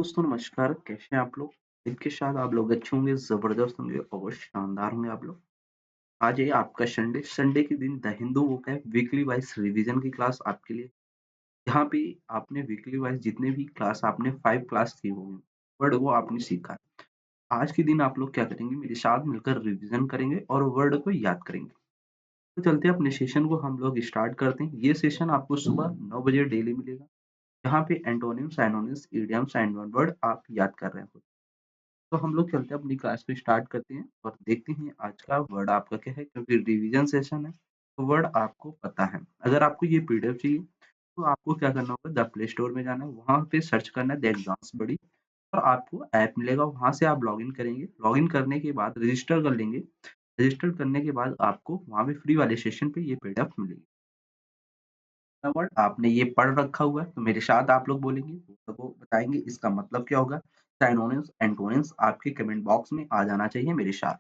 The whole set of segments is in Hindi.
दोस्तों नमस्कार, कैसे हैं आप लोग? दिन के साथ आप लोग अच्छे होंगे, ज़बरदस्त होंगे और शानदार होंगे आप लोग। आज है आपका संडे के दिन द हिंदू बुक है वीकली वाइज़ रिवीजन की क्लास आपके लिए। यहाँ पे आपने वीकली वाइज़ जितने भी क्लास आपने 5 क्लास की होंगी, वर्ड वो आपने सीखा है। आज के दिन आप लोग क्या करेंगे, मेरे साथ मिलकर रिवीजन करेंगे और वर्ड को याद करेंगे। तो चलते हैं अपने सेशन को हम लोग स्टार्ट करते हैं। ये सेशन आपको सुबह 9 बजे डेली मिलेगा। यहाँ पे antonyms, synonyms, idioms and one word आप याद कर रहे हो। तो हम लोग चलते हैं अपनी क्लास को स्टार्ट करते हैं और देखते हैं आज का वर्ड आपका क्या है, क्योंकि रिवीजन सेशन है तो वर्ड आपको पता है। अगर आपको ये पीडीएफ चाहिए तो आपको क्या करना होगा, द प्ले स्टोर में जाना है, वहां पे सर्च करना है द एग्जाम्स बड़ी और आपको ऐप मिलेगा, वहां से आप लॉगिन करेंगे। लॉगिन करने के बाद रजिस्टर कर लेंगे। रजिस्टर करने के बाद आपको वहां पे फ्री वाले सेशन पे ये पीडीएफ मिलेगी। वर्ड आपने ये पढ़ रखा हुआ है तो मेरे साथ आप लोग बोलेंगे, तो बताएंगे इसका मतलब क्या होगा। साइनोनिम्स एंटोनिम्स आपके कमेंट बॉक्स में आ जाना चाहिए मेरे साथ।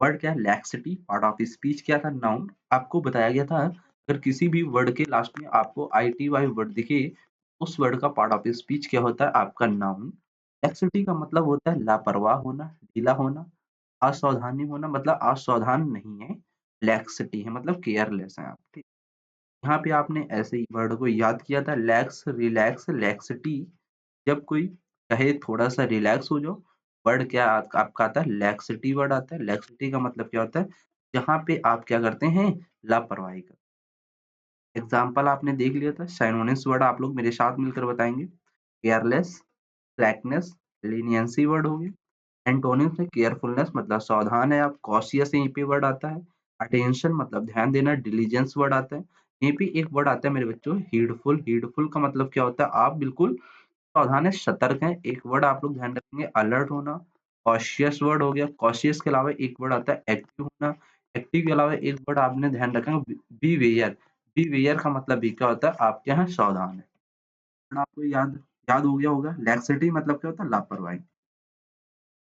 वर्ड क्या है, लैक्सिटी पार्ट ऑफ स्पीच क्या था, नाउन। आपको बताया गया था अगर किसी भी वर्ड के लास्ट में आपको आई वाई वर्ड दिखे, उस वर्ड का पार्ट ऑफ स्पीच क्या होता है, आपका नाउन। लैक्सिटी का मतलब होता है लापरवाह होना, ढीला होना, असावधानी होना, मतलब असावधान नहीं है। लैक्सिटी है मतलब केयरलेस है आप। यहाँ पे आपने ऐसे ही वर्ड को याद किया था, लैक्स, रिलैक्स, लैक्सिटी। जब कोई कहे थोड़ा सा रिलैक्स हो जाओ, वर्ड क्या आपका आता है, लैक्सिटी वर्ड आता है। लैक्सिटी का मतलब क्या होता है, जहाँ पे आप क्या करते हैं, लापरवाही कर। एग्जाम्पल आपने देख लिया था। साइनोनिम्स वर्ड आप लोग मेरे साथ मिलकर बताएंगे। केयरलेस, स्लैकनेस, लीनियंसी वर्ड हो गया। एंटोनिम्स है केयरफुलनेस मतलब सावधान है आप, कॉशियस यहीं पे वर्ड आता है। अटेंशन मतलब ध्यान देना, डिलीजेंस वर्ड आता है। यहीं पे एक वर्ड आता है मेरे बच्चों, हीडफुल। हीडफुल का मतलब क्या होता है, आप बिल्कुल सावधान है, सतर्क है। एक वर्ड आप लोग ध्यान रखेंगे, अलर्ट होना। कॉशियस वर्ड हो गया। कॉशियस के अलावा एक वर्ड आता है एक्टिव होना। एक्टिव के अलावा एक वर्ड आपने ध्यान रखना, बी वेयर। बी वेयर का मतलब भी क्या होता है, आप क्या है, सावधान है। आपको याद याद हो गया होगा। लैक्सिटी मतलब क्या होता है, लापरवाही।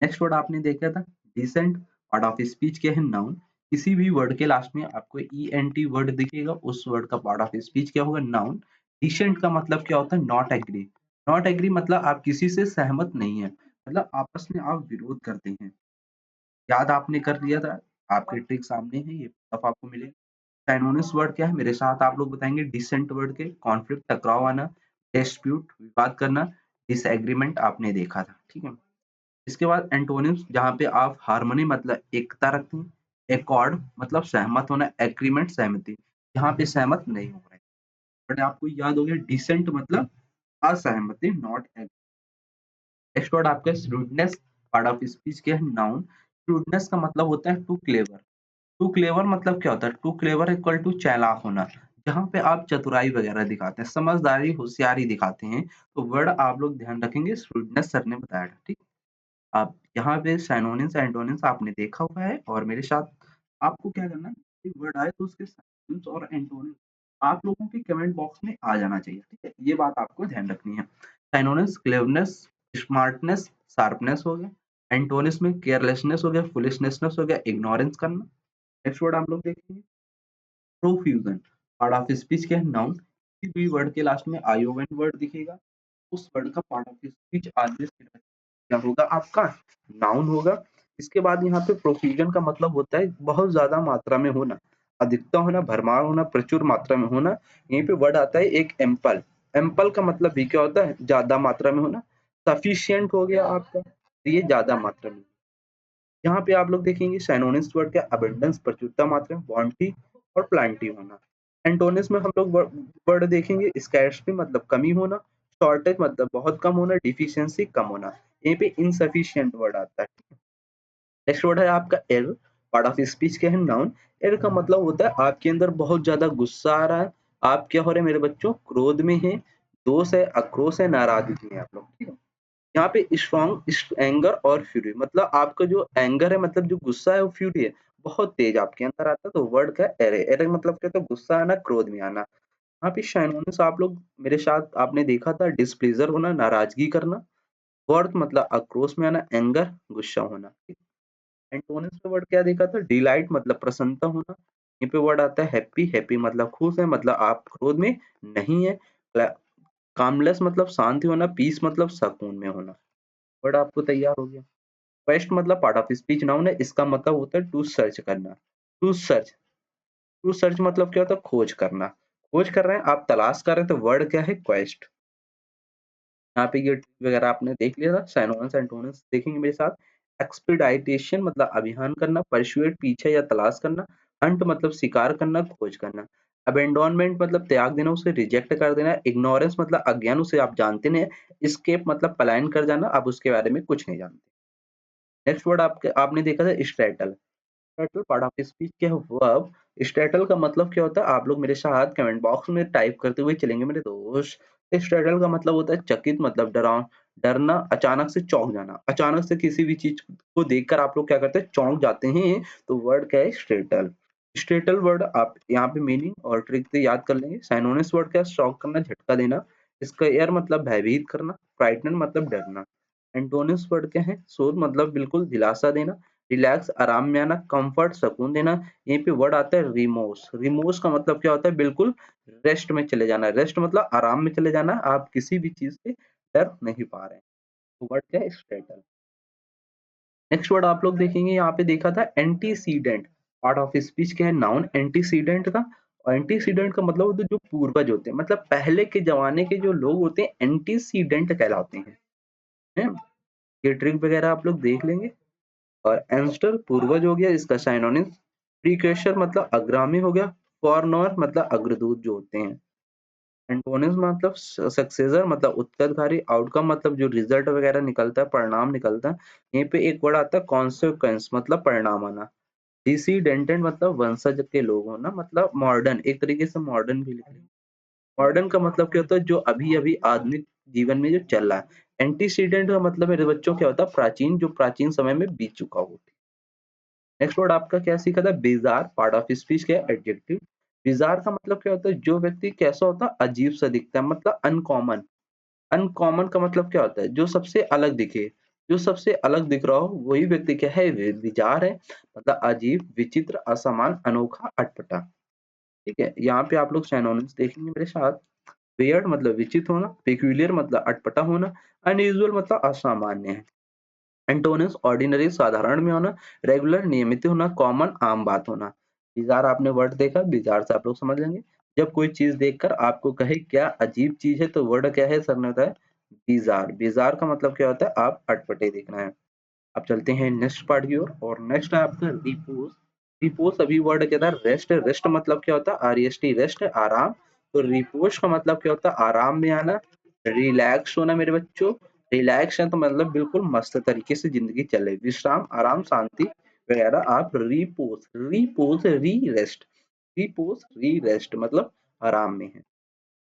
नेक्स्ट वर्ड आपने देखा था, डिसेंट। पार्ट ऑफ स्पीच क्या है, नाउन। किसी भी वर्ड के लास्ट में आपको ई एन टी वर्ड दिखेगा, उस वर्ड का पार्ट ऑफ स्पीच क्या होगा, नाउन। डिसेंट का मतलब क्या होता है, नॉट एग्री। नॉट एग्री मतलब आप किसी से सहमत नहीं है, मतलब आपस में आप विरोध करते हैं। याद आपने कर लिया था, आपके ट्रिक सामने है, ये तब आपको मिलेगा। साइनोनिम्स वर्ड क्या है, मेरे साथ आप लोग बताएंगे। डिसेंट वर्ड के कॉन्फ्लिक्ट, टकराव आना, डिस्प्यूट विवाद करना, डिसएग्रीमेंट आपने देखा था, ठीक है। इसके बाद एंटोनिम्स, जहाँ पे आप हार्मनी मतलब एकता रखते हैं। एकॉर्ड मतलब सहमत होना, एग्रीमेंट सहमति, जहाँ पे सहमत नहीं हो रहे। बट आपको याद हो गया, डिसेंट मतलब असहमति, नॉट। नेक्स्ट वर्ड आपका श्रूडनेस। पार्ट ऑफ स्पीच के है, नाउन। श्रूडनेस का मतलब होता है टू क्लेवर। टू क्लेवर मतलब क्या होता है, टू क्लेवर इक्वल टू चालाक होना। जहाँ पे आप चतुराई वगैरह दिखाते हैं, समझदारी, होशियारी दिखाते हैं, तो वर्ड आप लोग ध्यान रखेंगे, श्रूडनेस सर ने बताया था, ठीक। आप यहाँ पे सिनोनिम्स एंटोनिम्स आपने देखा हुआ है और मेरे साथ आपको क्या करना है, एक वर्ड आए तो उसके सिनोनिम्स और एंटोनिम्स आप लोगों के कमेंट बॉक्स में आ जाना चाहिए, ठीक है। ये बात आपको ध्यान रखनी है। सिनोनिम्स क्लेवरनेस, स्मार्टनेस, शार्पनेस हो गया। एंटोनिम्स में केयरलेसनेस हो गया, फुलिशनेस हो गया, इग्नोरेंस करना। नेक्स्ट वर्ड आप लोग देखेंगे, प्रोफ्यूजन। पार्ट ऑफ स्पीच के नाउन। किसी भी वर्ड के लास्ट में आईओएन वर्ड दिखेगा, उस वर्ड का पार्ट ऑफ स्पीच आगे से क्या होगा, आपका नाउन होगा। इसके बाद यहाँ पे प्रोफ्यूजन का मतलब होता है बहुत ज्यादा मात्रा में होना, अधिकता होना, भरमार होना, प्रचुर मात्रा में होना। यहीं पे वर्ड आता है एक एम्पल। एम्पल का मतलब भी क्या होता है, ज्यादा मात्रा में होना। सफिशियंट हो गया आपका, तो ये ज्यादा मात्रा में। यहाँ पे आप लोग देखेंगे सिनोनिम्स वर्ड क्या, अबंडेंस प्रचुरता मात्रा में, बॉन्टी और प्लांटी होना। एंटोनिम्स में हम लोग वर्ड देखेंगे, स्कैर्सिटी मतलब कमी होना, शॉर्टेज मतलब बहुत कम होना, डिफिशियंसी कम होना। यहीं पे इनसफिशिएंट वर्ड आता है। नेक्स्ट वर्ड है आपका एर। पार्ट ऑफ स्पीच के है, नाउन। एर का मतलब होता है आपके अंदर बहुत ज्यादा गुस्सा आ रहा है, आप क्या हो रहे हैं मेरे बच्चों, क्रोध में है, दोष है, आक्रोश है, नाराजगी है आप लोग, ठीक है। यहाँ पे स्ट्रॉन्ग एंगर और फ्यूरी मतलब आपका जो एंगर है, मतलब जो गुस्सा है, वो फ्यूरी है, बहुत तेज आपके अंदर आता है, तो वर्ड का एरे। एरे मतलब क्या होता है, गुस्सा आना, क्रोध में आना। यहाँ पे शाइनोनिम्स आप लोग मेरे साथ आपने देखा था, डिस्प्लेजर होना, नाराजगी करना। वर्थ मतलब आक्रोश में आना, एंगर गुस्सा होना। एंटोनिम्स में वर्ड क्या देखा था, डिलाइट मतलब प्रसन्नता होना। यहाँ पे वर्ड आता है हैप्पी। हैप्पी मतलब खुश है, मतलब आप क्रोध में नहीं है। कामलेस मतलब शांति होना, पीस मतलब सुकून में होना। वर्ड आपको तैयार हो गया। क्वेस्ट मतलब पार्ट ऑफ स्पीच नाउन है, इसका मतलब होता है टू सर्च करना। टू सर्च, टू सर्च मतलब क्या होता है, खोज करना। खोज कर रहे हैं आप, तलाश कर रहे हैं, तो वर्ड क्या है, क्वेस्ट। यहाँ पे ये ट्रिक वगैरह आपने देख लिया था। साइनोनिम्स एंटोनिम्स देखेंगे मेरे साथ। एक्सपीडाइटेशन मतलब अभियान करना, परस्यूएट पीछे या तलाश करना, हंट मतलब शिकार करना, खोज करना, अबेंडोनमेंट मतलब त्याग देना, उसे रिजेक्ट कर देना, इग्नोरेंस मतलब अज्ञान, उसे आप जानते नहीं, एस्केप मतलब पलायन कर जाना, आप उसके बारे में कुछ नहीं जानते। नेक्स्ट वर्ड आपके आपने देखा था स्ट्रेटल। स्ट्रेटल पार्ट ऑफ स्पीच क्या है, वर्ब। स्ट्रेटल का मतलब क्या होता है, आप लोग मेरे साथ कमेंट बॉक्स में टाइप करते हुए चलेंगे मेरे दोस्त। स्ट्रेटल का मतलब होता है चकित मतलब डरा, डरना, अचानक से चौंक जाना। अचानक से किसी भी चीज को देखकर आप लोग क्या करते हैं, चौंक जाते हैं, तो वर्ड क्या है, स्ट्रेटल। स्ट्रेटल वर्ड आप यहाँ पे मीनिंग और ट्रिक से याद कर लेंगे। साइनोनिम्स वर्ड क्या है, शॉक करना, झटका देना। स्केयर मतलब भयभीत करना, फ्राइटन मतलब डरना। एंटोनिम्स वर्ड क्या है, सोल मतलब बिल्कुल दिलासा देना, रिलैक्स आराम में आना, कंफर्ट सुकून देना। यहीं पे वर्ड आता है रिमोर्स। रिमोर्स का मतलब क्या होता है, बिल्कुल रेस्ट में चले जाना। रेस्ट मतलब आराम में चले जाना, आप किसी भी चीज से डर नहीं पा रहे हैं। तो वर्ड क्या है, स्ट्रेटल। नेक्स्ट वर्ड आप लोग देखेंगे, यहाँ पे देखा था एंटीसीडेंट। पार्ट ऑफ स्पीच क्या है, नाउन एंटीसीडेंट का। और एंटीसीडेंट का मतलब होता है जो पूर्वज होते हैं, मतलब पहले के जमाने के जो लोग होते हैं एंटीसीडेंट कहलाते हैं। ये ट्रिक वगैरह आप लोग देख लेंगे। और एंस्टर पूर्वज हो गया, इसका साइनोनिम। प्रीक्वेशर मतलब अग्रामी हो गया। फॉरनर मतलब अग्रदूत जो होते हैं। एंटोनिम्स मतलब सक्सेसर मतलब उत्तरधारी। आउटकम मतलब जो रिजल्ट वगैरह निकलता है, परिणाम निकलता है। यहीं पे एक वर्ड आता है कॉन्सिक्वेंस मतलब परिणाम आना। डिसीडेंटेड मतलब वंशज के लोग होना, मतलब मॉडर्न, एक तरीके से मॉडर्न भी लिख लेंगे। मॉडर्न का मतलब क्या होता है, जो अभी अभी आधुनिक जीवन में जो चल रहा है। एंटीसीडेंट का मतलब मेरे बच्चों क्या होता है, प्राचीन, जो प्राचीन समय में बीत चुका हो। नेक्स्ट वर्ड आपका क्या सीखा था, बिजार। पार्ट ऑफ स्पीच क्या है, एडजेक्टिव। बिजार का मतलब क्या होता है, जो व्यक्ति कैसा होता है, अजीब सा दिखता है, मतलब अनकॉमन। अनकॉमन का मतलब क्या होता है, जो सबसे अलग दिखे। जो सबसे अलग दिख रहा हो वही व्यक्ति क्या है, बिजार है। मतलब अजीब, विचित्र, असमान, अनोखा, अटपटा। ठीक है, यहाँ पे आप लोग सिनोनिम्स देखेंगे मेरे साथ। वियर्ड मतलब विचित्र होना, पेक्यूलियर मतलब अटपटा होना, अनयूजुअल मतलब असामान्य है। एंटोनिम्स ऑर्डिनरी साधारण में होना, रेगुलर नियमित होना, कॉमन आम बात होना। बिजार आपने वर्ड देखा, बिजार से आप लोग समझ लेंगे। जब कोई चीज देखकर आपको कहे क्या अजीब चीज है, तो वर्ड क्या है, सर ने बताया बिजार। बिजार का मतलब क्या होता है, आप अटपटे देखना है। अब चलते हैं नेक्स्ट पार्ट की ओर। और नेक्स्ट है आपका रिपोज। रिपोज अभी वर्ड क्या था, रेस्ट। रेस्ट मतलब क्या होता है, आरएसटी, रेस्ट, आराम। तो रिपोज का मतलब क्या होता है, आराम में आना, रिलैक्स होना मेरे बच्चों। रिलैक्स है तो मतलब बिल्कुल मस्त तरीके से जिंदगी चले, विश्राम, आराम, शांति वगैरह। आप रिपोज, रिपोज, री रेस्ट, रिपोज, री रेस्ट मतलब आराम में है।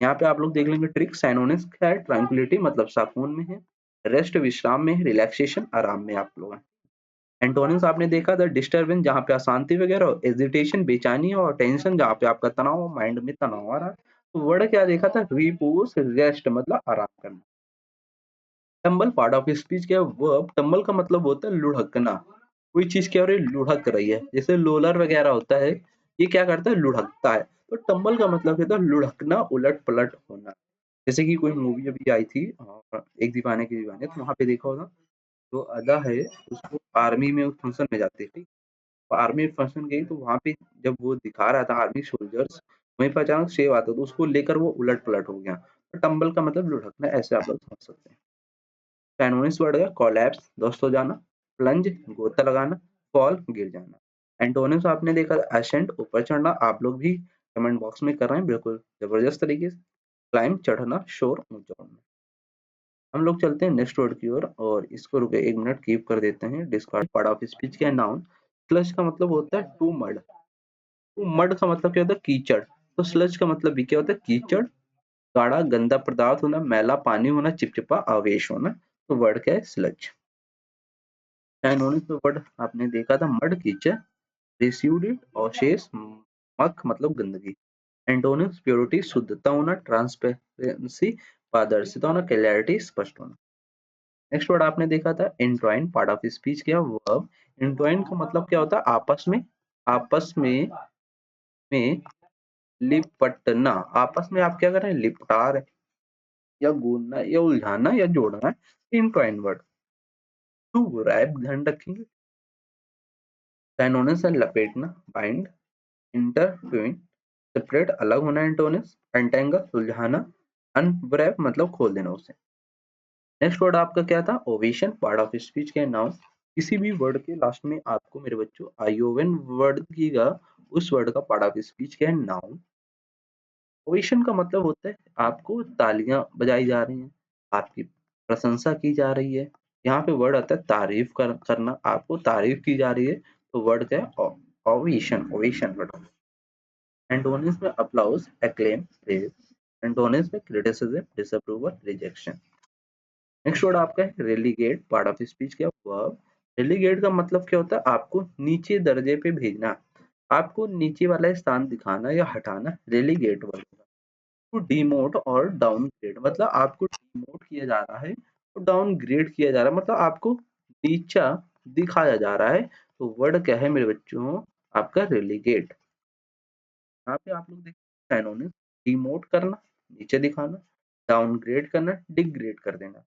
यहाँ पे आप लोग देख लेंगे ट्रिक। साइनोनिम्स क्या है, ट्रैंक्विलिटी मतलब सुकून में है, रेस्ट विश्राम में है, रिलैक्सेशन आराम में आप लोग हैं। एंटोनिम्स आपने देखा था, डिस्टर्बेंस जहाँ पे अशांति वगैरह हो, एजिटेशन बेचैनी हो, और टेंशन जहाँ पे आपका तनाव हो, माइंड में तनाव आ रहा है। तो वर्ड क्या देखा था, रिपोज, रेस्ट मतलब आराम करना। टंबल पार्ट ऑफ स्पीच क्या है, वर्ब। टंबल का मतलब होता है लुढ़कना। कोई चीज क्या हो रही है, लुढ़क रही है, जैसे लोलर वगैरह होता है, ये क्या करता है, लुढ़कता है। तो टंबल का मतलब क्या होता है, लुढ़कना, उलट पलट होना। जैसे कि कोई मूवी अभी आई थी, एक दीवाने की दीवाने, तो वहां पे देखा होगा, जो अदा है उसको आर्मी में फंक्शन में जाती है, ठीक। तो आर्मी फंक्शन गई, तो वहां पे जब वो दिखा रहा था आर्मी सोल्जर्स, वहीं पर अचानक सेव आता, तो उसको लेकर वो उलट पलट हो गया। तो टंबल का मतलब लुढ़कना, ऐसे आप लोग समझ सकते हैं। कैनोनिस वर्ड है कोलैप्स, ध्वस्त हो जाना, प्लंज गोता लगाना, फॉल गिर जाना। एंटोनिम्स आपने देखा, असेंट ऊपर चढ़ना, आप लोग भी कमेंट बॉक्स में कर रहे हैं बिल्कुल जबरदस्त तरीके से। क्लाइम चढ़ना, शोर ऊंचा होना। हम लोग चलते हैं नेक्स्ट वर्ड की ओर, और इसको रुके एक मिनट कीप कर देते हैं। डिस्कार्ड पार्ट ऑफ स्पीच क्या है, नाउन। स्लज का मतलब होता है टू मड। टू मड का मतलब क्या होता है, कीचड़। तो स्लज का मतलब भी क्या होता है, कीचड़, गाढ़ा गंदा पदार्थ होना, मैला पानी होना, चिपचिपा आवेश होना। तो वर्ड क्या है, स्लज। एनोनिम्स में वर्ड आपने देखा था, मड कीचड़, रेसिड्यू अवशेष, मक मतलब गंदगी। एंटोनिम्स प्योरिटी शुद्धता होना, ट्रांसपेरेंसी पारदर्शिता होना, क्लैरिटी स्पष्ट होना। नेक्स्ट वर्ड आपने देखा था इंट्वाइन, पार्ट ऑफ स्पीच क्या, वर्ब। इंट्वाइन का मतलब क्या होता है, आपस में, आपस में लिपटना। आपस में आप क्या कर रहे हैं, लिपटा रहे हैं, या गूंदना, या उलझाना, या जोड़ना है, इंट्वाइन वर्ड। टू रैप ध्यान रखेंगे, साइनोनिम्स है लपेटना, बाइंड, इंटरट्विन, सेपरेट अलग होना, एंटोनिम्स, एंटेंगल सुलझाना, अनरैप मतलब खोल देना उसे। नेक्स्ट वर्ड आपका क्या था, ओवेशन, पार्ट ऑफ स्पीच के नाउन। किसी भी वर्ड के लास्ट में आपको मेरे बच्चों आयोवेन वर्ड कीगा, उस वर्ड का पार्ट ऑफ स्पीच क्या है, नाउन। ओवेशन का मतलब होता है आपको तालियां बजाई जा रही हैं, आपकी प्रशंसा की जा रही है। यहाँ पे वर्ड आता है तारीफ करना, आपको तारीफ की जा रही है, तो वर्ड क्या है, ओवेशन, ओवेशन वर्ड। एंटोनिम्स में अप्लाउज, एक्लेम, प्रेज। एंटोनिम्स में criticism, disapproval, rejection. Next word आपका है रेलीगेट, पार्ट ऑफ स्पीच क्या, वर्ब। रेलीगेट का मतलब क्या होता है, आपको नीचे दर्जे पे भेजना, आपको नीचे वाला स्थान दिखाना या हटाना, रेलीगेट वर्ड। टू डिमोट और डाउनग्रेड मतलब आपको डिमोट किया जा रहा है और डाउनग्रेड किया जा रहा है, मतलब आपको नीचा दिखाया जा रहा है, तो वर्ड क्या है मेरे बच्चों, आपका रेलीगेट। यहाँ पे आप लोग देखिए साइनोनिम, डिमोट करना, नीचे दिखाना, डाउनग्रेड करना, डिग्रेड कर देना।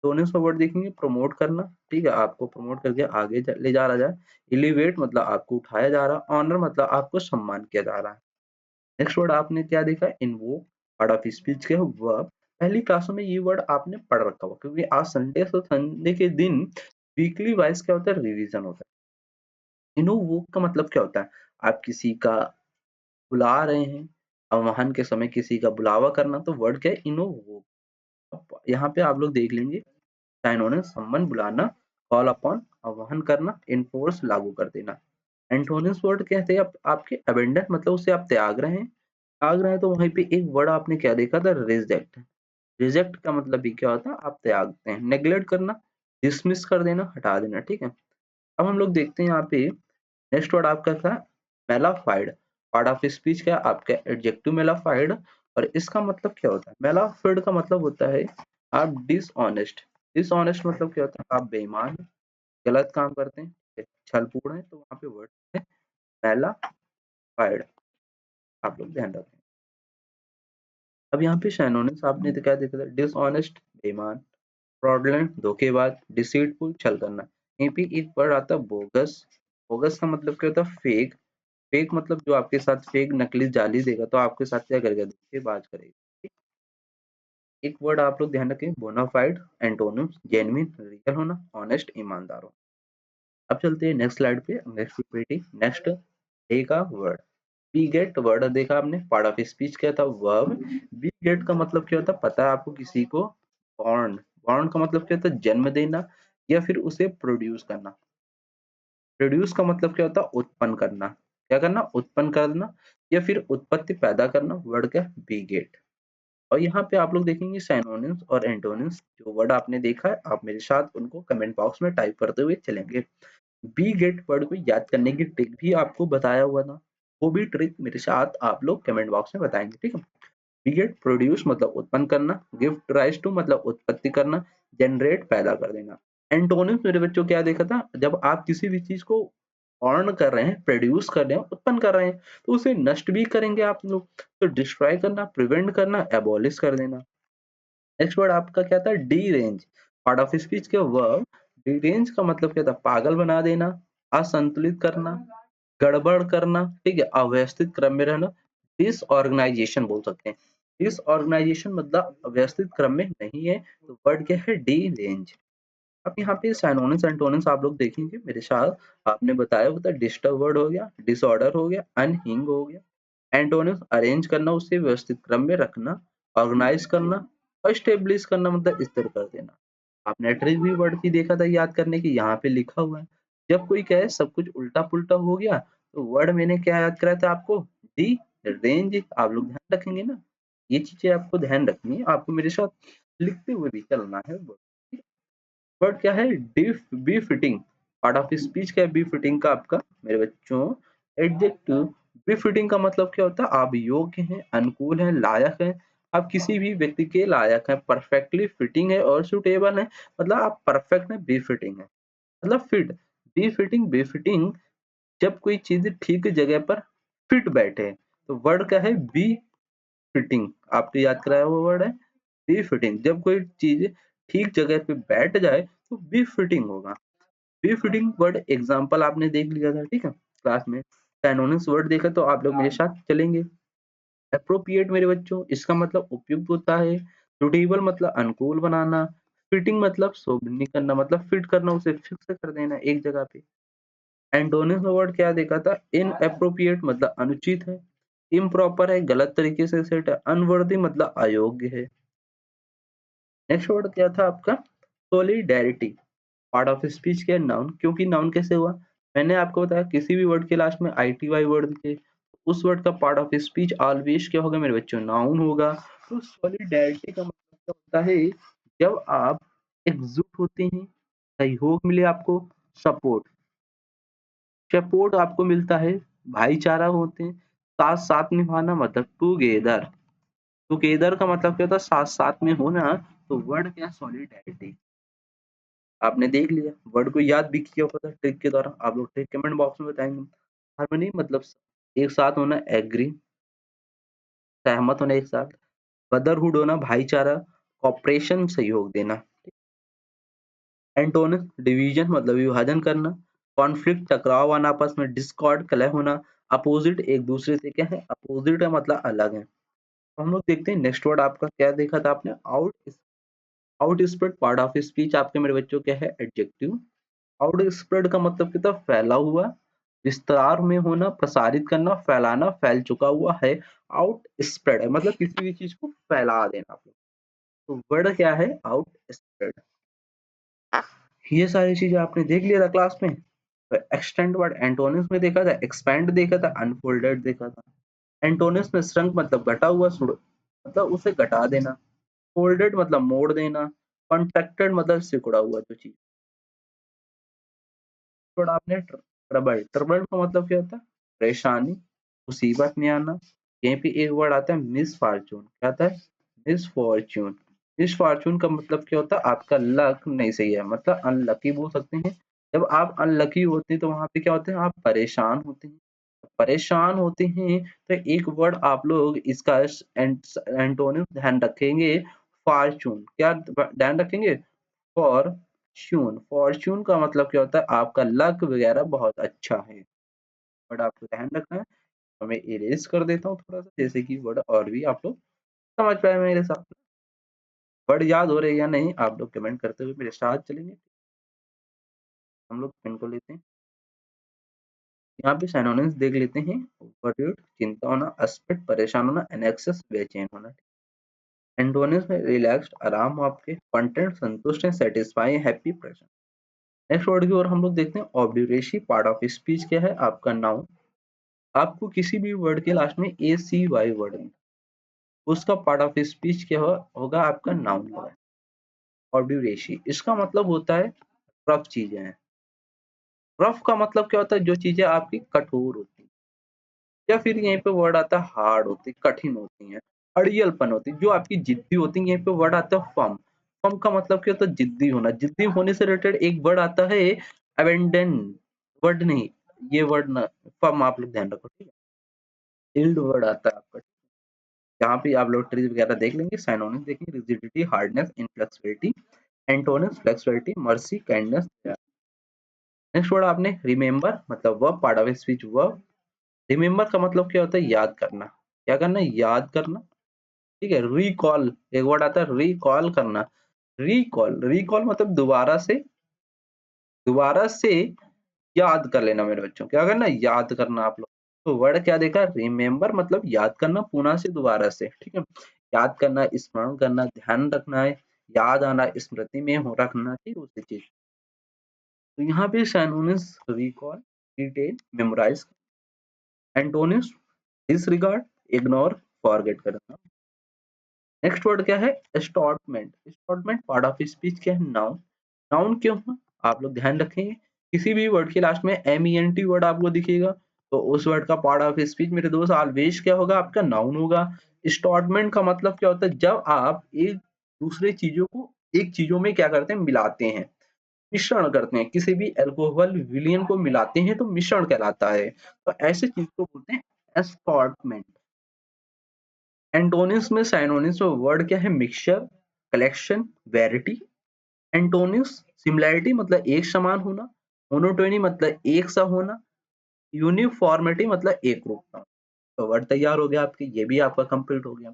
सोने का वर्ड देखेंगे, प्रमोट करना, ठीक है, आपको प्रमोट करके आगे ले जा रहा जाए। एलिवेट मतलब आपको उठाया जा रहा, ऑनर मतलब आपको सम्मान किया जा रहा है। नेक्स्ट वर्ड आपने क्या देखा, इन्वोक, पार्ट ऑफ स्पीच के वर्ब। पहली क्लासों में ये वर्ड आपने पढ़ रखा होगा, क्योंकि आज संडे, तो संडे के दिन वीकली वाइज क्या होता है, रिवीजन होता है। इनोवोक का मतलब क्या होता है, आप किसी का बुला रहे हैं, आह्वान के समय किसी का बुलावा करना, तो वर्ड क्या है, इनोवोक। यहाँ पे आप लोग देख लेंगे, साइनोनिम सम्मन बुलाना, कॉल अपॉन आह्वान करना, इनफोर्स लागू कर देना। एंटोनिम्स वर्ड कहते हैं आपके अबेंडन मतलब उसे आप त्याग रहे हैं, त्याग रहे हैं, तो वहीं पे एक वर्ड आपने क्या देखा था, रिजेक्ट। रिजेक्ट का मतलब भी क्या होता है, आप त्यागते हैं। नेग्लेक्ट करना, डिसमिस कर देना, हटा देना, ठीक है। अब हम लोग देखते हैं यहाँ पे नेक्स्ट वर्ड आपका था मेलाफाइड, पार्ट ऑफ स्पीच क्या, आपका एडजेक्टिव मेलाफाइड। और इसका मतलब क्या होता है, मेलाफाइड का मतलब होता है आप डिसऑनेस्ट। डिसऑनेस्ट मतलब क्या होता है, आप बेईमान, गलत काम करते हैं, छलपूर्ण है, तो वहां पे वर्ड है मेलाफाइड, आप लोग ध्यान रखें। अब यहाँ पे सिनोनिम्स आपने तो क्या देखा था, डिसऑनेस्ट बेईमान, फ्रॉडलेंट धोखेबाज, डिसीटफुल छल करना। यहीं पे एक वर्ड आता है बोगस। बोगस का मतलब क्या होता है, फेक। फेक मतलब जो आपके साथ फेक नकली जाली देगा, तो आपके साथ क्या करेगा, धोखेबाज करेगा। एक वर्ड आप लोग ध्यान रखें, बोनाफाइड, एंटोनिम्स जेन्युइन रियल होना, ऑनेस्ट ईमानदार होना। अब चलते हैं नेक्स्ट स्लाइड पे, नेक्स्ट पीपीटी, नेक्स्ट ए का वर्ड, बी गेट वर्ड देखा आपने, पार्ट ऑफ स्पीच क्या था, वर्ब। बी गेट का मतलब क्या होता है, पता है आपको किसी को, बॉर्न। बॉर्न का मतलब क्या होता है, जन्म देना या फिर उसे प्रोड्यूस करना। प्रोड्यूस का मतलब क्या होता है, उत्पन्न करना, क्या करना, उत्पन्न करना या फिर उत्पत्ति पैदा करना, वर्ड क्या, बी गेट। और यहाँ पे आप लोग देखेंगे साइनोनिम्स और एंटोनिम्स, जो वर्ड आपने देखा है आप मेरे साथ उनको कमेंट बॉक्स में टाइप करते हुए चलेंगे। बी गेट वर्ड को याद करने की ट्रिक भी आपको बताया हुआ था, वो भी ट्रिक मेरे साथ आप लोग कमेंट बॉक्स में बताएंगे, ठीक है। बी गेट प्रोड्यूस मतलब उत्पन्न करना, गिव राइज टू मतलब उत्पत्ति करना, जनरेट पैदा कर देना। एंटोनिम्स मेरे बच्चों क्या देखा था, जब आप किसी भी चीज को अर्न कर रहे हैं, प्रोड्यूस कर रहे हैं, उत्पन्न कर रहे हैं, तो उसे नष्ट भी करेंगे आप लोग, तो डिस्ट्रॉय करना, प्रिवेंट करना, एबॉलिश कर देना। नेक्स्ट वर्ड आपका क्या था, D range, part of speech के वर्ब। डी रेंज का मतलब क्या था, पागल बना देना, असंतुलित करना, गड़बड़ करना, ठीक है, अव्यवस्थित क्रम में रहना, डिसऑर्गेनाइजेशन बोल सकते हैं। डिसऑर्गेनाइजेशन मतलब अव्यवस्थित क्रम में नहीं है, तो वर्ड क्या है, डी रेंज। अब यहाँ पे साइनोनिम्स एंटोनिम्स आप लोग देखेंगे मेरे साथ, आपने बताया वो था, डिस्टर्ब वर्ड हो गया, डिसऑर्डर हो गया, अनहिंग हो गया। एंटोनिम्स अरेंज करना, उसे व्यवस्थित क्रम में रखना, ऑर्गेनाइज करना और स्टेब्लिश करना मतलब स्थिर कर देना। आपने ट्रिक भी वर्ड की देखा था याद करने की, यहाँ पे लिखा हुआ है। जब कोई कहे सब कुछ उल्टा पुल्टा हो गया, तो वर्ड मैंने क्या याद कराया था आपको, डी रेंज, आप लोग ध्यान रखेंगे ना, ये चीजें आपको ध्यान रखनी है, आपको मेरे साथ लिखते हुए भी चलना है। वर्ड क्या है, डिफ befitting, part of speech क्या है, बी फिटिंग का आपका मेरे बच्चों एडजेक्टिव। बी फिटिंग का मतलब क्या होता है, आप योग्य हैं, अनुकूल हैं, लायक हैं, आप किसी भी व्यक्ति के लायक हैं, परफेक्टली फिटिंग है और सुटेबल है, मतलब आप परफेक्ट है, बी फिटिंग है, मतलब fit. Befitting, befitting जब कोई चीज ठीक जगह पर फिट बैठे, तो वर्ड क्या है, बी फिटिंग, आपने याद कराया हुआ वर्ड है बी फिटिंग। जब कोई चीज ठीक जगह पे बैठ जाए तो बी फिटिंग होगा। बी फिटिंग वर्ड एग्जाम्पल आपने देख लिया था, ठीक है, क्लास में। सिनोनिम्स वर्ड देखा तो आप लोग मेरे साथ चलेंगे। एप्रोप्रिएट मेरे बच्चों, इसका मतलब उपयुक्त होता है। सुटेबल मतलब अनुकूल बनाना। फिटिंग मतलब शोभनीय करना, मतलब फिट करना, उसे फिक्स कर देना एक जगह पे। एंटोनिम्स वर्ड क्या देखा था, इनएप्रोप्रिएट मतलब अनुचित है। इम्प्रॉपर है, गलत तरीके से सेट है। अनवर्दी मतलब अयोग्य है। नेक्स्ट वर्ड क्या था आपका, सोलिडेरिटी। पार्ट ऑफ स्पीच क्या है, नाउन। क्योंकि नाउन कैसे हुआ, मैंने आपको बताया किसी भी वर्ड के लास्ट में ITY वर्ड दिखे, उस वर्ड का पार्ट ऑफ स्पीच ऑलवेज क्या होगा मेरे बच्चों, नाउन होगा। तो सॉलिडेरिटी का मतलब क्या होता है, जब आप एकजुट होते हैं, सहयोग मिले आपको, सपोर्ट, सपोर्ट आपको मिलता है, भाईचारा होते हैं, साथ साथ निभाना मतलब टूगेदर। टूगेदर का मतलब क्या होता है, साथ साथ में होना। तो वर्ड क्या, सॉलिडेरिटी। आपने देख लिया, वर्ड को याद भी किया होगा ट्रिक के द्वारा, आप लोग ट्रिक कमेंट बॉक्स में बताएंगे। हार्मनी मतलब एक साथ होना, एग्री, सहमत होना एक साथ। ब्रदरहुड होना, भाईचारा। कॉपरेशन, सहयोग देना। एंटोनिम डिवीजन मतलब विभाजन करना। कॉन्फ्लिक्ट, टकराव आना आपस में। डिस्कॉर्ड, कलह होना। अपोजिट एक दूसरे से क्या है, अपोजिट का मतलब अलग है। तो हम लोग देखते हैं नेक्स्ट वर्ड आपका क्या देखा था आपने, out. Out spread part of speech आपके मेरे बच्चों क्या है, एडजेक्टिव। आउट स्प्रेड का मतलब क्या था, फैला हुआ, विस्तार में होना, प्रसारित करना, फैलाना, फैल चुका हुआ है। आउट स्प्रेड है मतलब किसी भी चीज को फैला देना। तो वर्ड क्या है, आउट स्प्रेड। ये सारी चीजें आपने देख लिया था क्लास में। तो एक्सटेंड वर्ड एंटोनिम्स में देखा था, एक्सपैंड देखा था, अनफोल्डेड देखा था। एंटोनिम्स में श्रंक मतलब घटा हुआ, मतलब उसे घटा देना। फोल्डेड मतलब मोड़ देना। कॉन्ट्रैक्टेड मतलब सिकुड़ा हुआ जो चीज। थोड़ा आपने ट्रबल, ट्रबल का मतलब क्या होता है, परेशानी, मुसीबत में आना। यहीं पे एक वर्ड आता है मिस फॉर्चून, क्या आता है, मिस फॉर्चून। मिस फॉर्चून का मतलब क्या होता है, आपका लक नहीं सही है, मतलब अनलकी बोल सकते हैं। जब आप अनलकी होते हैं तो वहां पे क्या होते हैं, आप परेशान होते हैं। परेशान होते हैं तो एक वर्ड आप लोग इसका एंटोनिम ध्यान रखेंगे, फॉर्चून। क्या ध्यान रखेंगे, फॉर्च्यून। फॉर्च्यून का मतलब क्या होता है, आपका लक वगैरह बहुत अच्छा है। बट आपको ध्यान रखना है। तो मैं इरेज कर देता हूँ थोड़ा सा, जैसे कि वर्ड और भी आप लोग समझ पाए मेरे साथ। वर्ड याद हो रहे या नहीं आप लोग कमेंट करते हुए मेरे साथ चलेंगे। हम लोग पेन को लेते हैं, यहाँ पे सिनोनिम्स देख लेते हैं। ओवरवेट चिंता होना, अस्पिट परेशान होना, एनेक्सियस बेचैन होना। एंटोनिम्स में रिलैक्स्ड आराम हो आपके, कंटेंट संतुष्ट है, satisfy, happy, present. Next word की ओर हम लोग देखते हैं, ऑब्ड्यूरेसी पार्ट ऑफ स्पीच क्या है, आपका नाउन। आपको किसी भी वर्ड के लास्ट में ACY वर्ड है, उसका पार्ट ऑफ स्पीच क्या होगा, आपका नाउन होगा। ऑब्ड्यूरेसी इसका मतलब होता है रफ चीजें हैं। रफ का मतलब क्या होता है, जो चीजें आपकी कठोर होती हैं, या फिर यहीं पे वर्ड आता है हार्ड होती, कठिन होती हैं, अड़ियलपन होती, जो आपकी जिद्दी होती है। यहीं पे वर्ड आता है फर्म। फर्म का मतलब क्या होता है, जिद्दी होना। जिद्दी होने से रिलेटेड एक वर्ड आता है अबेंडन, वर्ड नहीं, ये वर्ड ना, फर्म आप लोग ध्यान रखो, ठीक है। इल्ड वर्ड आता है आपका, यहाँ पे आप लोग ट्रीज वगैरह देख लेंगे। साइनोनिम्स देखेंगे, rigidity, hardness, inflexibility. Antonyms flexibility, mercy, kindness. Next word आपने रिमेम्बर मतलब verb, part of speech verb. Remember का मतलब क्या होता है, याद करना। क्या करना, याद करना, ठीक है। रिकॉल एक वर्ड आता है, रिकॉल करना। रिकॉल, रिकॉल मतलब दोबारा से, दोबारा से याद कर लेना मेरे बच्चों, क्या करना, याद करना आप लोग। तो वर्ड क्या देखा, रिमेम्बर मतलब याद करना, पुनः से, दोबारा से, ठीक है। याद करना, स्मरण करना, ध्यान रखना है, याद आना, स्मृति में हो रखना, ठीक है, उसी चीज। तो यहाँ पे synonyms recall, retain, memorize. Antonyms disregard, ignore, forget करना। नेक्स्ट वर्ड क्या है, स्टॉर्टमेंट। स्टॉर्टमेंट पार्ट ऑफ स्पीच क्या है, नाउन। नाउन क्यों है, आप लोग ध्यान रखेंगे। किसी भी वर्ड के लास्ट में MENT वर्ड आपको दिखेगा तो उस वर्ड का पार्ट ऑफ स्पीच मेरे दोस्त ऑलवेज क्या होगा, आपका नाउन होगा। स्टॉर्टमेंट का मतलब क्या होता है, जब आप एक दूसरे चीजों को एक चीजों में क्या करते हैं, मिलाते हैं, मिश्रण करते हैं। किसी भी अल्कोहल विलियन को मिलाते हैं तो मिश्रण कहलाता है। तो ऐसे चीज को बोलते हैं एस्टॉर्टमेंट। एंटोनिम्स में, साइनोनिम्स में वर्ड क्या है, mixture, collection, verity, antonyms similarity मतलब एक समान होना, मोनोटोनी मतलब एक सा होना, यूनिफॉर्मिटी मतलब एक रूपता। तो वर्ड तैयार हो गया आपके, ये भी आपका कंप्लीट हो गया।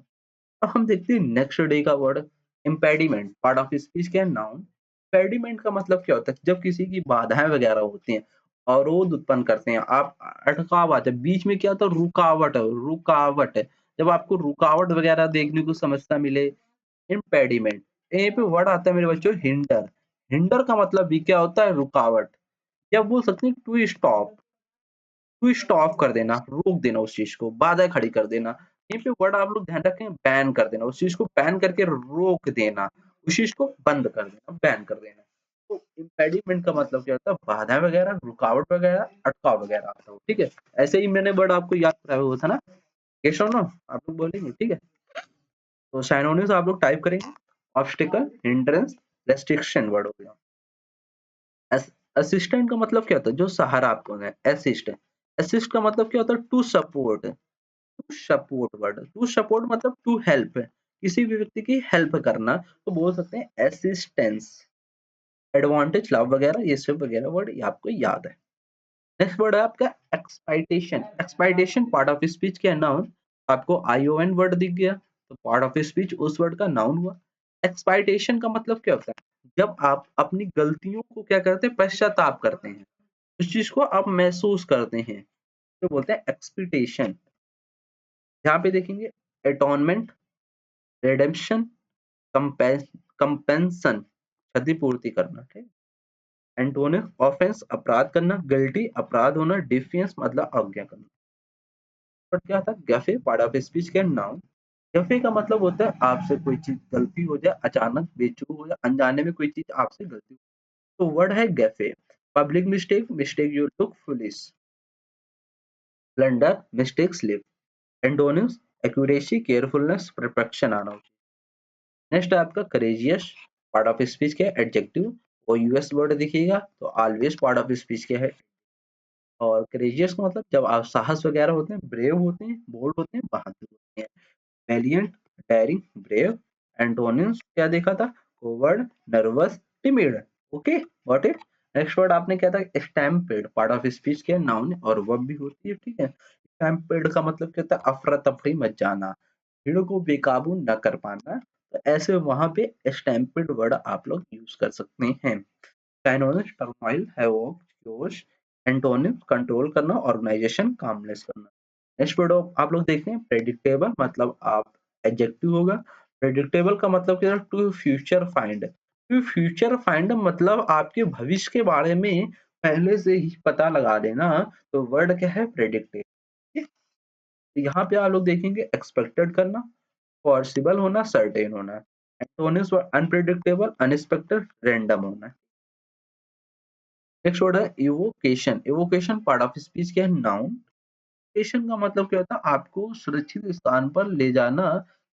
अब हम देखते हैं नेक्स्ट डे का word impediment, part of speech क्या है, नाउन। इम्पेडिमेंट का मतलब क्या होता है, जब किसी की बाधाएं वगैरह होती हैं, अवरोध उत्पन्न करते हैं, आप अटकाव आता है बीच में, क्या होता है, रुकावट है, रुकावट है। जब आपको रुकावट वगैरह देखने को समस्या मिले, इम्पेडिमेंट। यहीं पे वर्ड आता है मेरे बच्चों हिंडर। हिंडर का मतलब भी क्या होता है, रुकावट। या बोल सकते हैं टू स्टॉप, टू स्टॉप कर देना, रोक देना उस चीज को, बाधा खड़ी कर देना। यहीं पे वर्ड आप लोग ध्यान रखें, बैन कर देना, उस चीज को बैन करके रोक देना, उस चीज को बंद कर देना, बैन कर देना। तो इम्पेडिमेंट का मतलब क्या होता है, बाधा वगैरह, रुकावट वगैरह, अटकाव वगैरह आता हो, ठीक है। ऐसे ही मैंने वर्ड आपको याद कराया हुआ था ना, यस और नो आप लोग बोलेंगे, ठीक है। तो साइनोनिम्स आप लोग टाइप करेंगे, ऑब्स्टिकल, हिंड्रेंस, रेस्ट्रिक्शन वर्ड हो गया। असिस्टेंट का मतलब क्या होता है, जो सहारा आपको है, असिस्ट। असिस्ट का मतलब क्या होता है, to support, to support word, to support मतलब टू हेल्प, किसी भी व्यक्ति की हेल्प करना, तो बोल सकते हैं असिस्टेंस। एडवांटेज, लाभ वगैरह, ये सब वगैरह वर्ड ये आपको याद है। नेक्स्ट वर्ड है आपका एक्सपाइटेशन। एक्सपाइटेशन पार्ट ऑफ स्पीच क्या है, नाउन। आपको आईओएन वर्ड दिख गया, तो पार्ट ऑफ स्पीच उस वर्ड का नाउन हुआ। एक्सपाइटेशन का मतलब क्या होता है, जब आप अपनी गलतियों को क्या करते हैं, पश्चाताप करते हैं, उस चीज को आप महसूस करते हैं, तो बोलते हैं एक्सपेक्टेशन। यहाँ पे देखेंगे एटोनमेंट, रिडेम्पशन, कंपेंसन, क्षतिपूर्ति करना, ठीक। एंटोनिम ऑफेंस, अपराध करना, गिल्टी, अपराध होना, डिफेंस मतलब आज्ञा करना। बट क्या था, गफे पार्ट ऑफ स्पीच के नाउन। गफे का मतलब होता है आपसे कोई चीज गलती हो जाए, अचानक बेचूक हो जाए, अनजाने में कोई चीज आपसे गलती हो, तो वर्ड है gaffe. Public mistake, mistake you look foolish, blunder, mistake slip. Antonyms accuracy, carefulness, perfection आना चाहिए। नेक्स्ट है आपका करेजियस, पार्ट ऑफ स्पीच क्या है, एडजेक्टिव। वो यूएस वर्ड दिखेगा, तो ऑलवेज पार्ट ऑफ स्पीच क्या है। और करेजियस का मतलब जब आप साहस वगैरह होते हैं, ब्रेव होते हैं, बोल्ड होते हैं, बहादुर होते हैं। Valiant, dairying, brave. एंटोनिम्स क्या देखा था, coward, nervous, timid. Okay got it. Next word आपने क्या था, स्टैम्पेड, पार्ट ऑफ स्पीच क्या है, नाउन और वर्ब भी होती है, ठीक है। स्टैम्पेड का मतलब क्या होता है, अफरा तफरी मच जाना, भीड़ को बेकाबू न कर पाना, तो ऐसे वहां पे स्टैम्पेड वर्ड आप लोग यूज कर सकते हैं। साइनोनिम्स टर्माइल, हैवॉक, जोश। एंटोनिम्स कंट्रोल करना, ऑर्गेनाइजेशन, कामनेस करना। नेक्स्ट वर्ड आप लोग देखते हैं प्रेडिक्टेबल, मतलब आप एडजेक्टिव होगा। प्रेडिक्टेबल का मतलब क्या है, to future find. To future find मतलब आपके भविष्य के बारे में पहले से ही पता लगा देना, तो वर्ड क्या है, प्रेडिक्टेबल। यहाँ पे आप लोग देखेंगे एक्सपेक्टेड करना, पॉसिबल होना, सर्टेन होना। एंटोनिम्स अनप्रेडिक्टेबल, अनएक्सपेक्टेड, रैंडम होना। नेक्स्ट वर्ड है इवोकेशन। इवोकेशन पार्ट ऑफ स्पीच क्या है, नाउन। इवोकेशन का मतलब क्या होता है, आपको सुरक्षित स्थान पर ले जाना,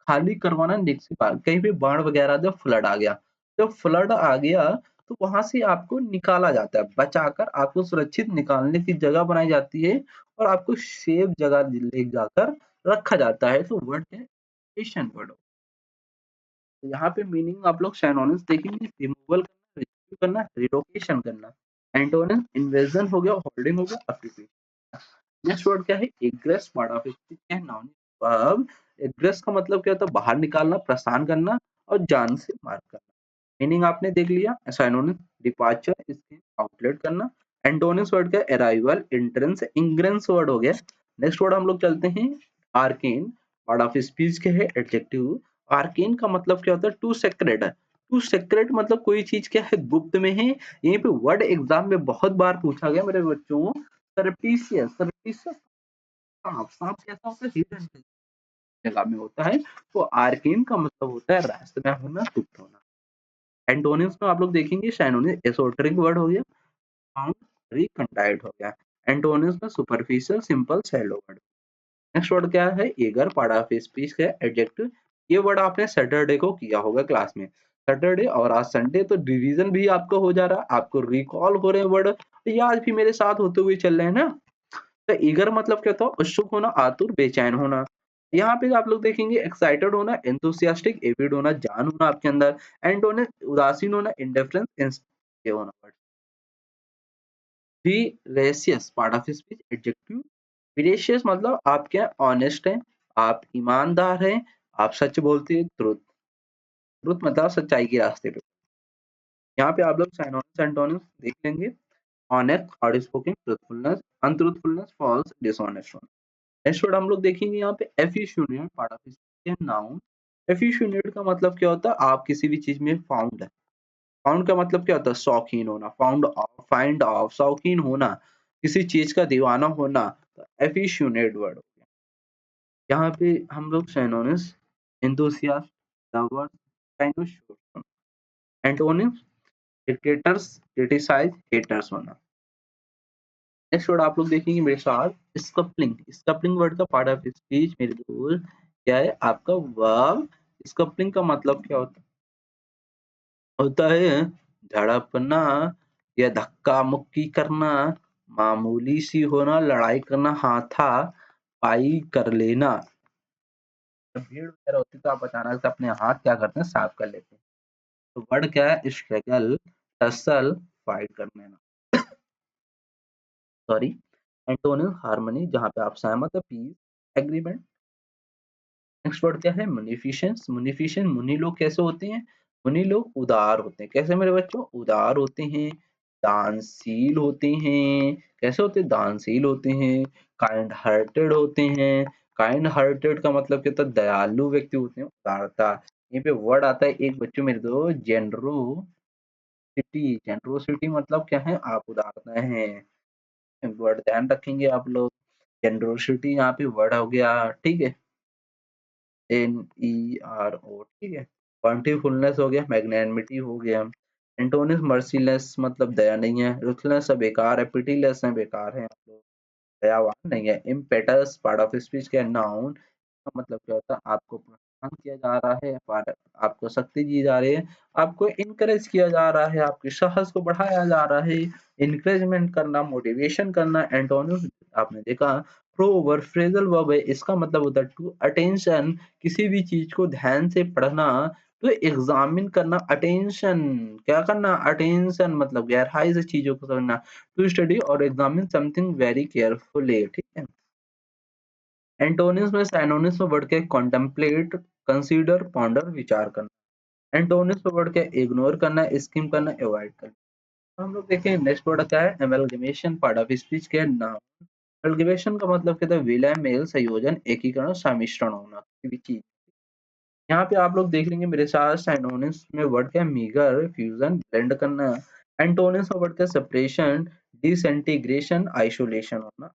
खाली करवाना, नेक्स्ट बार कहीं पे बाढ़ वगैरह, जब फ्लड आ गया, जब फ्लड आ गया तो वहां से आपको निकाला जाता है, बचाकर आपको सुरक्षित निकालने की जगह बनाई जाती है, और आपको सेफ जगह ले जाकर रखा जाता है, तो वर्ड है इवोकेशन वर्ड। तो यहाँ पे मीनिंग आप लोग सिनोनिम्स देखेंगे, रिमूवल करना, रेस्क्यू करना, रिलोकेशन करना। एंटोनिम इन्वेजन हो गया, होल्डिंग हो गया, ऑक्यूपेशन। नेक्स्ट वर्ड क्या है, एग्रेस, पार्ट ऑफ स्पीच क्या है, नाउन। वर्ब, एग्रेस का मतलब क्या होता है, बाहर निकालना, प्रस्थान करना, और जान से मार करना। मीनिंग आपने देख लिया। सिनोनिम डिपार्चर, एस्केप, आउटलेट करना। एंटोनिम्स वर्ड का अराइवल, एंट्रेंस, इंग्रेंस वर्ड हो गया। नेक्स्ट वर्ड हम लोग चलते हैं आर्केन, पार्ट ऑफ स्पीच के है, एडजेक्टिव। आर्केन का मतलब क्या होता है, टू सेक्रेट है। टू सेक्रेट मतलब कोई चीज क्या है, गुप्त में है। यहीं पे वर्ड एग्जाम में बहुत बार पूछा गया मेरे बच्चों, सरपिशियस, सरपिशियस सांप, सांप कैसा होता है, हिडन जगह में होता है। तो आर्केन का मतलब होता है रहस्यमय होना, गुप्त होना। एंटोनिम्स में आप लोग देखेंगे, सिनोनिम एसोटेरिक वर्ड हो गया, फाउंड, रिकंडाइट हो गया। एंटोनिम्स में superficial, simple, shallow word. Next word क्या है, एगर, पार्ट ऑफ स्पीच का एडजेक्टिव। ये वर्ड आपने सैटरडे को किया होगा क्लास में, सैटरडे और आज संडे, तो डिवीजन भी आपका हो जा रहा है, आपको रिकॉल हो रहे हैं वर्ड, तो ये आज भी मेरे साथ होते हुए चल रहे हैं ना। तो ईगर मतलब क्या था, उत्सुक होना, आतुर, बेचैन होना। यहाँ पे आप लोग देखेंगे एक्साइटेड होना, एंथुसियास्टिक, एविड होना, जान होना आपके अंदर, एंटोनिम उदासीन होना, इंडिफरेंस, ये होना। वेरेसियस पार्ट ऑफ स्पीच एडजेक्टिव। वेरेशियस मतलब आप क्या ऑनेस्ट हैं, आप ईमानदार हैं, आप सच बोलते हैं, ट्रुथ। ट्रुथ मतलब सच्चाई के रास्ते पे। यहाँ पे आप लोग साइनोनिम्स एंटोनिम्स देख लेंगे। Honest, outspoken, truthfulness, untruthfulness, false, dishonest. Next word हम लोग देखेंगे यहाँ पे efficient part of speech noun. Efficient का मतलब क्या होता है, आप किसी भी चीज में फाउंड है। फाउंड का मतलब क्या होता है, शौकीन होना, फाउंड ऑफ, फाइंड ऑफ, शौकीन होना, किसी चीज का दीवाना होना, एफिशिएंट वर्ड हो गया। यहाँ पे हम लोग synonyms enthusiast, lovers, kind of, antonyms dictators, criticize, haters होना। नेक्स्ट वर्ड आप लोग देखेंगे मेरे साथ स्कपलिंग। स्कपलिंग वर्ड का पार्ट ऑफ स्पीच मेरे दोस्त क्या है, आपका वर्ब। स्कपलिंग का मतलब क्या होता है, झड़पना या धक्का मुक्की करना, मामूली सी होना, लड़ाई करना, हाथा पाई कर लेना। जब भीड़ वगैरह होती है तो आप अचानक से अपने हाथ क्या करते हैं, साफ कर लेते हैं। तो वर्ड क्या है, स्ट्रगल, टसल, फाइट करने ना, सॉरी। एंटोनिम हार्मनी, जहाँ पे आप सहमत है, पीस, एग्रीमेंट। नेक्स्ट वर्ड क्या है, मुनिफिशेंस। मुनिफिशेंस, मुनि लोग कैसे होते हैं, मुनि लोग उदार होते हैं। कैसे मेरे बच्चों, उदार होते हैं, दानशील होते हैं। कैसे होते हैं, दानशील होते हैं, काइंड हार्टेड होते हैं। काइंड हार्टेड का मतलब क्या होता है, दयालु व्यक्ति होते हैं, उदारता। यहाँ पे वर्ड आता है एक बच्चों मेरे दो, जेनरोसिटी। जेनरोसिटी मतलब क्या है, आप उदारता हैं। वर्ड ध्यान रखेंगे आप लोग। जेनरोसिटी यहाँ पे वर्ड हो गया, ठीक है, NERO, ठीक है। बॉन्टीफुलनेस हो गया, मैग्नेनिमिटी हो गया। एंटोनिम्स मर्सीलेस मतलब दया नहीं है, रुथलेस है बेकार है, पिटीलेस है बेकार है, आप लोग दयावान नहीं है। इम्पेटस पार्ट ऑफ स्पीच का नाउन का मतलब क्या होता है, आपको प्रोत्साहन किया जा रहा है, आपको शक्ति दी जा रही है, आपको इनकरेज किया जा रहा है, आपके साहस को बढ़ाया जा रहा है। इनकरेजमेंट करना, मोटिवेशन करना। एंटोनिम्स आपने देखा, प्रोवर्ब फ्रेजल वर्ब है, इसका मतलब होता है टू अटेंशन, किसी भी चीज को ध्यान से पढ़ना। तो एग्जामिन करना, अटेंशन क्या करना, अटेंशन मतलब गहराई से चीजों को समझना। टू स्टडी और एग्जामिन समथिंग वेरी केयरफुली, ठीक है। एंटोनिम्स में साइनोनिम्स में वर्ड के कॉन्टेम्पलेट, कंसीडर, पॉन्डर, विचार करना। एंटोनिम्स में वर्ड के इग्नोर करना, स्किम करना, अवॉइड करना। हम लोग देखें नेक्स्ट वर्ड क्या है, एमलगमेशन पार्ट ऑफ स्पीच के नाम। एमलगमेशन का मतलब कहता है विलय, मेल, संयोजन, एकीकरण, सम्मिश्रण होना किसी भी चीज। यहाँ पे आप लोग देख लेंगे मेरे साथ साइनोनिम्स में वर्ड क्या है, मीगर, फ्यूजन, ब्लेंड करना। एंटोनिम्स में वर्ड क्या है, सेपरेशन, डिसइंटीग्रेशन, आइसोलेशन होना।